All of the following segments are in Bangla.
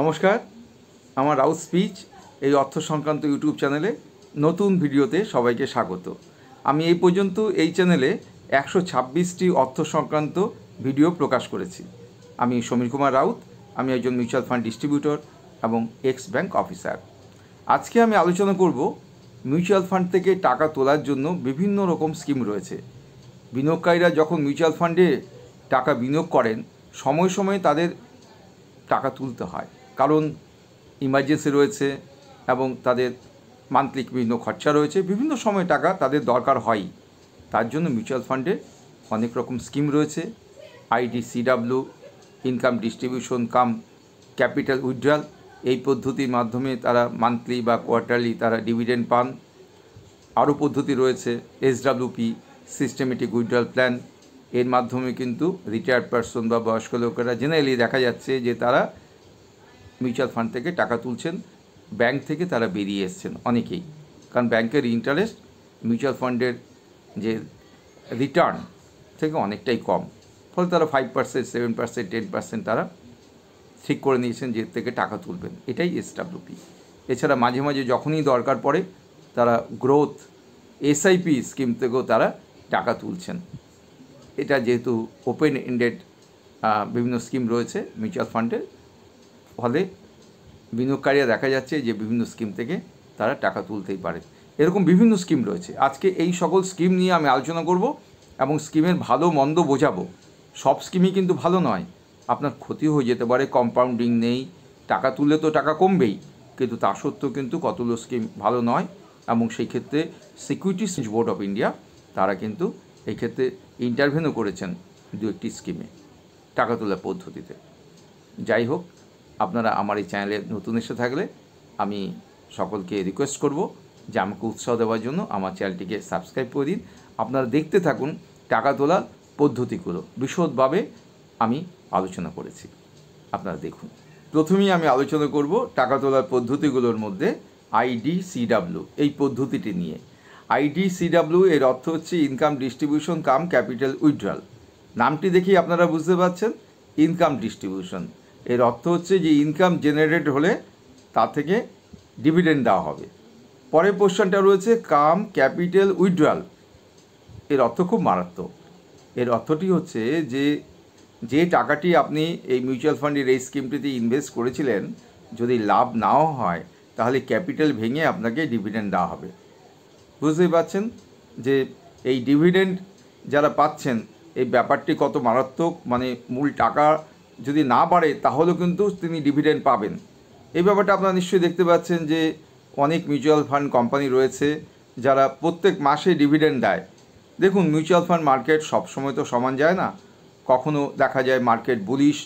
নমস্কার, আমার রাউত স্পিচ এই অর্থ সংক্রান্ত ইউটিউব চ্যানেলে নতুন ভিডিওতে সবাইকে স্বাগত। আমি এই পর্যন্ত এই চ্যানেলে 126টি অর্থ সংক্রান্ত ভিডিও প্রকাশ করেছি। আমি সমীর কুমার রাউত, আমি একজন মিউচুয়াল ফান্ড ডিস্ট্রিবিউটর এবং এক্স ব্যাংক অফিসার। আজকে আমি আলোচনা করব মিউচুয়াল ফান্ড থেকে টাকা তোলার জন্য বিভিন্ন রকম স্কিম রয়েছে। বিনিয়োগকারীরা যখন মিউচুয়াল ফান্ডে টাকা বিনিয়োগ করেন, সময় সময়ে তাদের টাকা তুলতে হয়, কারণ ইমার্জেন্সি রয়েছে এবং তাদের মান্থলি বিভিন্ন খরচা রয়েছে। বিভিন্ন সময় টাকা তাদের দরকার হয়, তার জন্য মিউচুয়াল ফান্ডে অনেক রকম স্কিম রয়েছে। IDCW, ইনকাম ডিস্ট্রিবিউশন কাম ক্যাপিটাল উইথড্রয়াল, এই পদ্ধতির মাধ্যমে তারা মান্থলি বা কোয়ার্টারলি তারা ডিভিডেন্ড পান। আরও পদ্ধতি রয়েছে SWP, সিস্টেমেটিক উইথড্রয়াল প্ল্যান। এর মাধ্যমে কিন্তু রিটায়ার্ড পারসন বা বয়স্ক লোকেরা জেনারেলি দেখা যাচ্ছে যে তারা মিউচুয়াল ফান্ড থেকে টাকা তুলছেন, ব্যাংক থেকে তারা বেরিয়ে এসছেন অনেকেই, কারণ ব্যাংকের ইন্টারেস্ট মিউচুয়াল ফান্ডের যে রিটার্ন থেকে অনেকটাই কম। ফলে তারা 5%, 7%, 10% তারা ঠিক করে নিয়েছেন যে থেকে টাকা তুলবেন। এটাই SWP। এছাড়া মাঝে মাঝে যখনই দরকার পড়ে তারা গ্রোথ SIP স্কিম থেকেও তারা টাকা তুলছেন। এটা যেহেতু ওপেন এন্ডেড বিভিন্ন স্কিম রয়েছে মিউচুয়াল ফান্ডের, ফলে বিনিয়োগকারীরা দেখা যাচ্ছে যে বিভিন্ন স্কিম থেকে তারা টাকা তুলতেই পারে। এরকম বিভিন্ন স্কিম রয়েছে। আজকে এই সকল স্কিম নিয়ে আমি আলোচনা করব এবং স্কিমের ভালো মন্দ বোঝাবো। সব স্কিমই কিন্তু ভালো নয়, আপনার ক্ষতি হয়ে যেতে পারে, কম্পাউন্ডিং নেই, টাকা তুললে তো টাকা কমবেই, কিন্তু তা সত্ত্বেও কিন্তু কতগুলো স্কিম ভালো নয়। এবং সেই ক্ষেত্রে সিকিউরিটিজ বোর্ড অফ ইন্ডিয়া তারা কিন্তু এই ক্ষেত্রে ইন্টারভেনও করেছেন দু একটি স্কিমে টাকা তোলার পদ্ধতিতে। যাই হোক, আপনারা আমার এই চ্যানেলে নতুন এসে থাকলে আমি সকলকে রিকোয়েস্ট করব যে আমাকে উৎসাহ দেওয়ার জন্য আমার চ্যানেলটিকে সাবস্ক্রাইব করে দিন। আপনারা দেখতে থাকুন টাকা তোলার পদ্ধতিগুলো, বিশদভাবে আমি আলোচনা করেছি, আপনারা দেখুন। প্রথমেই আমি আলোচনা করব টাকা তোলার পদ্ধতিগুলোর মধ্যে IDCW এই পদ্ধতিটি নিয়ে। IDCW এর অর্থ হচ্ছে ইনকাম ডিস্ট্রিবিউশন কাম ক্যাপিটাল উইথড্রয়াল। নামটি দেখেই আপনারা বুঝতে পারছেন, ইনকাম ডিস্ট্রিবিউশন এর অর্থ হচ্ছে যে ইনকাম জেনারেট হলে তা থেকে ডিভিডেন্ড দেওয়া হবে। পরের পোর্শনটা রয়েছে কাম ক্যাপিটাল উইথড্রয়াল। এর অর্থ খুব মারাত্মক। এর অর্থটি হচ্ছে যে টাকাটি আপনি এই মিউচুয়াল ফান্ডের এই স্কিমটিতে ইনভেস্ট করেছিলেন, যদি লাভ নাও হয় তাহলে ক্যাপিটাল ভেঙে আপনাকে ডিভিডেন্ড দেওয়া হবে। বুঝতেই পারছেন যে এই ডিভিডেন্ড যারা পাচ্ছেন এই ব্যাপারটি কত মারাত্মক। মানে মূল টাকা যদি না বাড়ে তাহলেও কিন্তু তিনি ডিভিডেন্ড পাবেন। এই ব্যাপারটা আপনারা নিশ্চয়ই দেখতে পাচ্ছেন যে অনেক মিউচুয়াল ফান্ড কোম্পানি রয়েছে যারা প্রত্যেক মাসে ডিভিডেন্ড দেয়। দেখুন, মিউচুয়াল ফান্ড মার্কেট সবসময় তো সমান যায় না। কখনও দেখা যায় মার্কেট বুলিশ,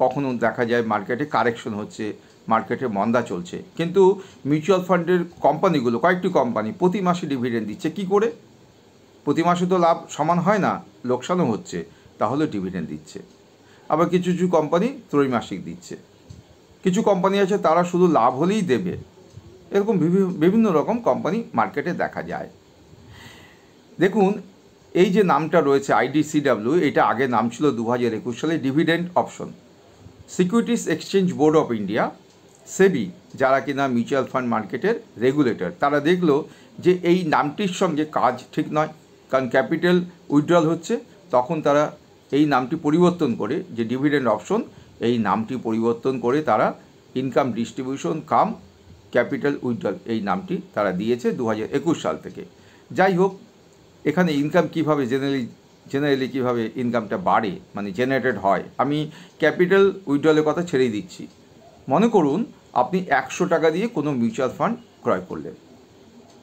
কখনও দেখা যায় মার্কেটে কারেকশন হচ্ছে, মার্কেটে মন্দা চলছে। কিন্তু মিউচুয়াল ফান্ডের কোম্পানিগুলো, কয়েকটি কোম্পানি প্রতি মাসে ডিভিডেন্ড দিচ্ছে। কি করে? প্রতি মাসে তো লাভ সমান হয় না, লোকসানও হচ্ছে, তাহলে ডিভিডেন্ড দিচ্ছে। আবার কিছু কিছু কোম্পানি ত্রৈমাসিক দিচ্ছে। কিছু কোম্পানি আছে তারা শুধু লাভ হলেই দেবে। এরকম বিভিন্ন রকম কোম্পানি মার্কেটে দেখা যায়। দেখুন, এই যে নামটা রয়েছে IDCW, এটা আগে নাম ছিল 2021 সালে dividend option. Securities exchange board of India, SEBI, যারা কিনা মিউচুয়াল ফান্ড মার্কেটের রেগুলেটর, তারা দেখলো যে এই নামটির সঙ্গে কাজ ঠিক নয়, কারণ ক্যাপিটাল উইথড্রয়াল হচ্ছে। তখন তারা এই নামটি পরিবর্তন করে, যে ডিভিডেন্ড অপশন, এই নামটি পরিবর্তন করে তারা ইনকাম ডিস্ট্রিবিউশন কাম ক্যাপিটাল উইথড্রয়াল এই নামটি তারা দিয়েছে 2021 সাল থেকে। যাই হোক, এখানে ইনকাম কীভাবে জেনারেলি কীভাবে ইনকামটা বাড়ে, মানে জেনারেটেড হয়, আমি ক্যাপিটাল উইথড্রয়ালের কথা ছেড়েই দিচ্ছি। মনে করুন আপনি 100 টাকা দিয়ে কোনো মিউচুয়াল ফান্ড ক্রয় করলেন,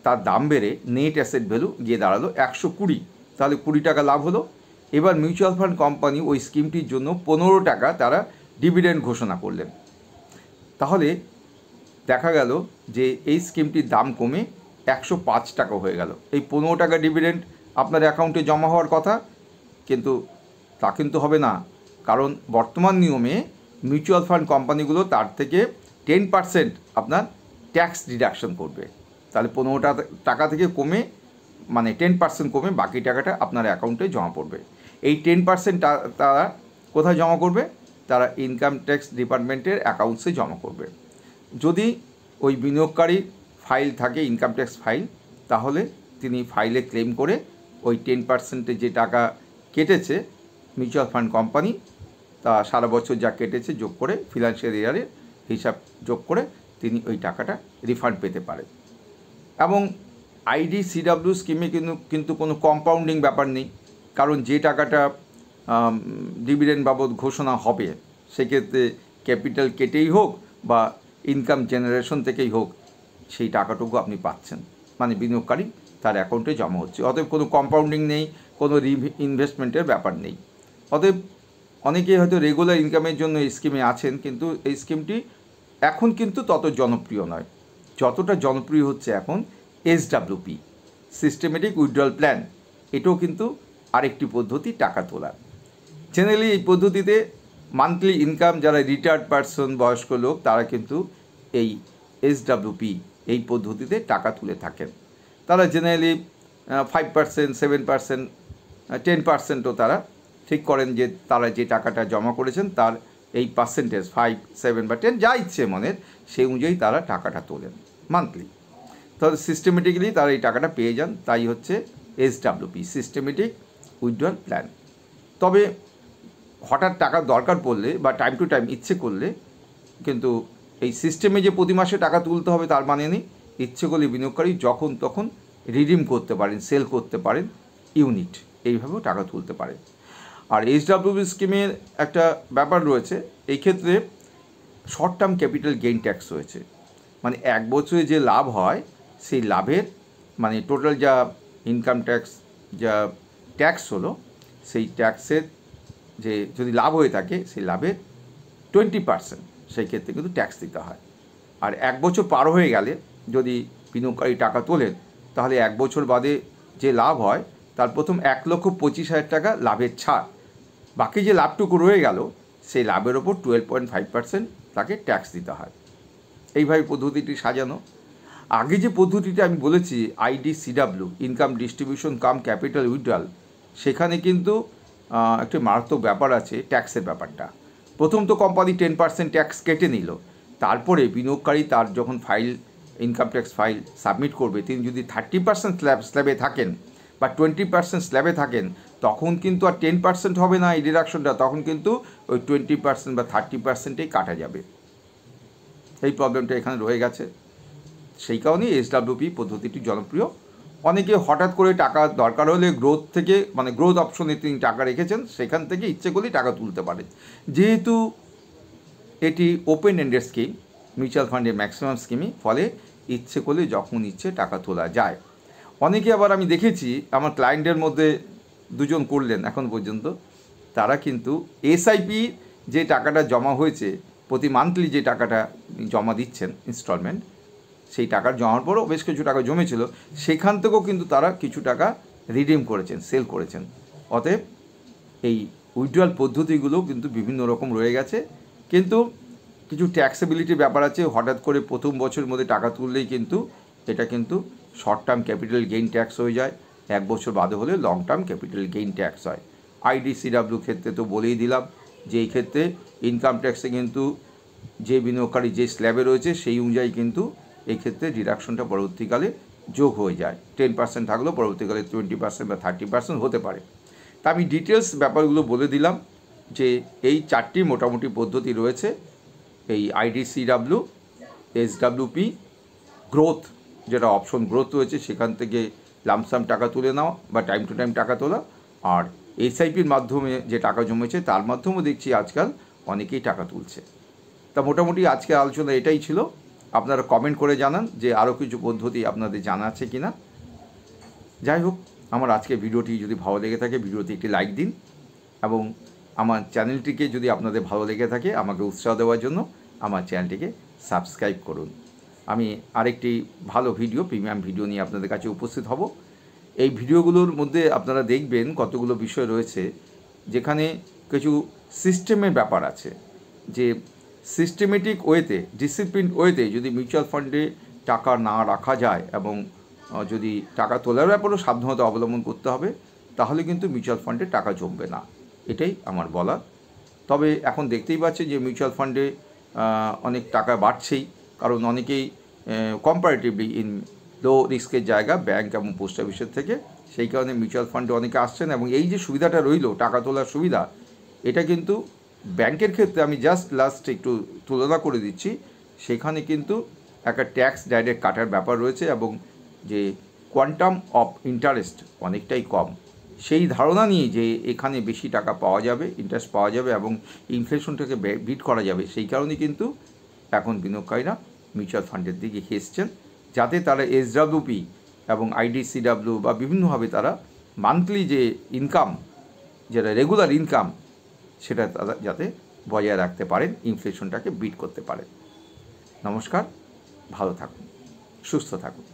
তার দাম বেড়ে নেট অ্যাসেট ভ্যালু গিয়ে দাঁড়ালো 120, তাহলে 20 টাকা লাভ হলো। এবার মিউচুয়াল ফান্ড কোম্পানি ওই স্কিমটির জন্য 15 টাকা তারা ডিভিডেন্ড ঘোষণা করলেন। তাহলে দেখা গেল যে এই স্কিমটির দাম কমে 105 টাকা হয়ে গেল। এই 15 টাকা ডিভিডেন্ড আপনার অ্যাকাউন্টে জমা হওয়ার কথা, কিন্তু তা কিন্তু হবে না, কারণ বর্তমান নিয়মে মিউচুয়াল ফান্ড কোম্পানিগুলো তার থেকে 10% আপনার ট্যাক্স ডিডাকশন করবে। তাহলে 15 টাকা থেকে কমে, মানে 10% কমে বাকি টাকাটা আপনার অ্যাকাউন্টে জমা পড়বে। এই 10% তারা কোথায় জমা করবে? তারা ইনকাম ট্যাক্স ডিপার্টমেন্টের অ্যাকাউন্টসে জমা করবে। যদি ওই বিনিয়োগকারীর ফাইল থাকে ইনকাম ট্যাক্স ফাইল, তাহলে তিনি ফাইলে ক্লেম করে ওই 10% যে টাকা কেটেছে মিউচুয়াল ফান্ড কোম্পানি, তা সারা বছর যা কেটেছে যোগ করে ফিনান্সিয়াল ইয়ারের হিসাব যোগ করে তিনি ওই টাকাটা রিফান্ড পেতে পারেন। এবং IDCW স্কিমে কিন্তু কোনো কম্পাউন্ডিং ব্যাপার নেই, কারণ যে টাকাটা ডিভিডেন্ড বাবদ ঘোষণা হবে সেক্ষেত্রে ক্যাপিটাল কেটেই হোক বা ইনকাম জেনারেশন থেকেই হোক সেই টাকাটুকু আপনি পাচ্ছেন, মানে বিনিয়োগকারী তার অ্যাকাউন্টে জমা হচ্ছে। অতএব কোনো কম্পাউন্ডিং নেই, কোনো ইনভেস্টমেন্টের ব্যাপার নেই। অতএব অনেকেই হয়তো রেগুলার ইনকামের জন্য এই স্কিমে আছেন, কিন্তু এই স্কিমটি এখন কিন্তু তত জনপ্রিয় নয় যতটা জনপ্রিয় হচ্ছে এখন SWP, সিস্টেমেটিক উইথড্রয়াল প্ল্যান। এটাও কিন্তু আরেকটি পদ্ধতি টাকা তোলার। জেনারেলি এই পদ্ধতিতে মান্থলি ইনকাম যারা রিটায়ার্ড পারসন, বয়স্ক লোক, তারা কিন্তু এই SWP এই পদ্ধতিতে টাকা তুলে থাকেন। তারা জেনারেলি 5%, 7%, 10%ও তারা ঠিক করেন যে তারা যে টাকাটা জমা করেছেন তার এই পার্সেন্টেজ 5, 7 বা 10 যা ইচ্ছে মনের সেই অনুযায়ী তারা টাকাটা তোলেন মান্থলি। তাহলে সিস্টেমেটিক্যালি তারা এই টাকাটা পেয়ে যান, তাই হচ্ছে SWP, সিস্টেমেটিক উইথড্রয়াল প্ল্যান। তবে হঠাৎ টাকার দরকার পড়লে বা টাইম টু টাইম ইচ্ছে করলে কিন্তু এই সিস্টেমে যে প্রতি মাসে টাকা তুলতে হবে তার মানে নেই। ইচ্ছে করলে বিনিয়োগকারী যখন তখন রিডিম করতে পারেন, সেল করতে পারেন ইউনিট, এইভাবেও টাকা তুলতে পারেন। আর SWP স্কিমের একটা ব্যাপার রয়েছে, এই ক্ষেত্রে short term capital gain tax রয়েছে। মানে এক বছরে যে লাভ হয় সেই লাভের মানে টোটাল যা ইনকাম ট্যাক্স যা ট্যাক্স হলো সেই ট্যাক্সের যে যদি লাভ হয়ে থাকে সেই লাভের 20% সেই ক্ষেত্রে কিন্তু ট্যাক্স দিতে হয়। আর এক বছর পার হয়ে গেলে যদি বিনিয়োগকারী টাকা তোলেন তাহলে এক বছর বাদে যে লাভ হয় তার প্রথম 1,25,000 টাকা লাভের ছাড়, বাকি যে লাভটুকু রয়ে গেল সেই লাভের ওপর 12.5% তাকে ট্যাক্স দিতে হয়। এইভাবে পদ্ধতিটি সাজানো। আগে যে পদ্ধতিটা আমি বলেছি IDCW, ইনকাম ডিস্ট্রিবিউশন কাম ক্যাপিটাল উইথড্রয়াল, সেখানে কিন্তু একটি মারাত্মক ব্যাপার আছে ট্যাক্সের ব্যাপারটা। প্রথম তো কোম্পানি 10% ট্যাক্স কেটে নিল, তারপরে বিনিয়োগকারী তার যখন file income tax file submit করবে তিনি যদি 30% স্ল্যাবে থাকেন বা 20% স্ল্যাবে থাকেন তখন কিন্তু আর 10% হবে না এই ডিডাকশনটা, তখন কিন্তু ওই 20% বা 30%ই কাটা যাবে। এই প্রবলেমটা এখানে রয়ে গেছে, সেই কারণেই SWP পদ্ধতিটি জনপ্রিয়। অনেকে হঠাৎ করে টাকা দরকার হলে গ্রোথ থেকে মানে গ্রোথ অপশনে তিনি টাকা রেখেছেন সেখান থেকে ইচ্ছে করলেই টাকা তুলতে পারেন। যেহেতু এটি ওপেন এন্ডেড স্কিম, মিউচুয়াল ফান্ডের ম্যাক্সিমাম স্কিমই, ফলে ইচ্ছে করলে যখন ইচ্ছে টাকা তোলা যায়। অনেকে আবার আমি দেখেছি আমার ক্লায়েন্টের মধ্যে 2 জন করলেন এখন পর্যন্ত, তারা কিন্তু SIP যে টাকাটা জমা হয়েছে প্রতি মান্থলি যে টাকাটা জমা দিচ্ছেন ইনস্টলমেন্ট, সেই টাকার জমার পরও বেশ কিছু টাকা জমেছিল সেখান থেকেও কিন্তু তারা কিছু টাকা রিডিম করেছেন, সেল করেছেন। অতএব এই উইথড্রয়াল পদ্ধতিগুলো কিন্তু বিভিন্ন রকম রয়ে গেছে, কিন্তু কিছু ট্যাক্সেবিলিটির ব্যাপার আছে। হঠাৎ করে প্রথম বছরের মধ্যে টাকা তুললেই কিন্তু এটা কিন্তু short term capital gain tax হয়ে যায়, এক বছর বাদে হলে long term capital gain tax হয়। IDCW ক্ষেত্রে তো বলেই দিলাম যে এই ক্ষেত্রে ইনকাম ট্যাক্সে কিন্তু যে বিনিয়োগকারী যে স্ল্যাবে রয়েছে সেই অনুযায়ী কিন্তু এই ক্ষেত্রে ডিডাকশনটা পরবর্তীকালে যোগ হয়ে যায়। 10% থাকলেও পরবর্তীকালে 20% বা 30% হতে পারে। তা আমি ডিটেলস ব্যাপারগুলো বলে দিলাম যে এই 4টি মোটামুটি পদ্ধতি রয়েছে, এই IDCW, SWP, গ্রোথ যেটা অপশন গ্রোথ রয়েছে সেখান থেকে লামসাম টাকা তুলে নেওয়া বা টাইম টু টাইম টাকা তোলা, আর SIPর মাধ্যমে যে টাকা জমেছে তার মাধ্যমেও দেখছি আজকাল অনেকেই টাকা তুলছে। তা মোটামুটি আজকে আলোচনা এটাই ছিল। আপনারা কমেন্ট করে জানান যে আরও কিছু পদ্ধতি আপনাদের জানা আছে কি না। যাই হোক, আমার আজকে ভিডিওটি যদি ভালো লেগে থাকে ভিডিওতে একটি লাইক দিন এবং আমার চ্যানেলটিকে যদি আপনাদের ভালো লেগে থাকে আমাকে উৎসাহ দেওয়ার জন্য আমার চ্যানেলটিকে সাবস্ক্রাইব করুন। আমি আরেকটি ভালো ভিডিও, প্রিমিয়াম ভিডিও নিয়ে আপনাদের কাছে উপস্থিত হব। এই ভিডিওগুলোর মধ্যে আপনারা দেখবেন কতগুলো বিষয় রয়েছে যেখানে কিছু সিস্টেমের ব্যাপার আছে, যে সিস্টেমেটিক ওয়েতে, ডিসিপ্লিন ওয়েতে যদি মিউচুয়াল ফান্ডে টাকা না রাখা যায় এবং যদি টাকা তোলার ব্যাপারেও সাবধানতা অবলম্বন করতে হবে, তাহলে কিন্তু মিউচুয়াল ফান্ডে টাকা জমবে না। এটাই আমার বলা। তবে এখন দেখতেই পাচ্ছি যে মিউচুয়াল ফান্ডে অনেক টাকা বাড়ছেই, কারণ অনেকেই কম্পারেটিভলি ইন লো রিস্কের জায়গা ব্যাংক এবং পোস্ট অফিসের থেকে, সেই কারণে মিউচুয়াল ফান্ডে অনেকে আসছেন। এবং এই যে সুবিধাটা রইল টাকা তোলার সুবিধা, এটা কিন্তু ব্যাংকের ক্ষেত্রে আমি জাস্ট লাস্ট একটু তুলনা করে দিচ্ছি, সেখানে কিন্তু একটা ট্যাক্স ডাইরেক্ট কাটার ব্যাপার রয়েছে এবং যে কোয়ান্টাম অফ ইন্টারেস্ট অনেকটাই কম। সেই ধারণা নিয়ে যে এখানে বেশি টাকা পাওয়া যাবে, ইন্টারেস্ট পাওয়া যাবে এবং ইনফ্লেশনটাকে বিট করা যাবে, সেই কারণেই কিন্তু এখন বিনিয়োগকারীরা মিউচুয়াল ফান্ডের দিকে হেসছেন, যাতে তারা এসডব্লিউপি এবং আইডিসিডব্লিউ বা বিভিন্নভাবে তারা মান্থলি যে ইনকাম, যেটা রেগুলার ইনকাম, সেটা তারা যাতে বজায় রাখতে পারেন, ইনফ্লেশনটাকে বিট করতে পারেন। নমস্কার, ভালো থাকুন, সুস্থ থাকুন।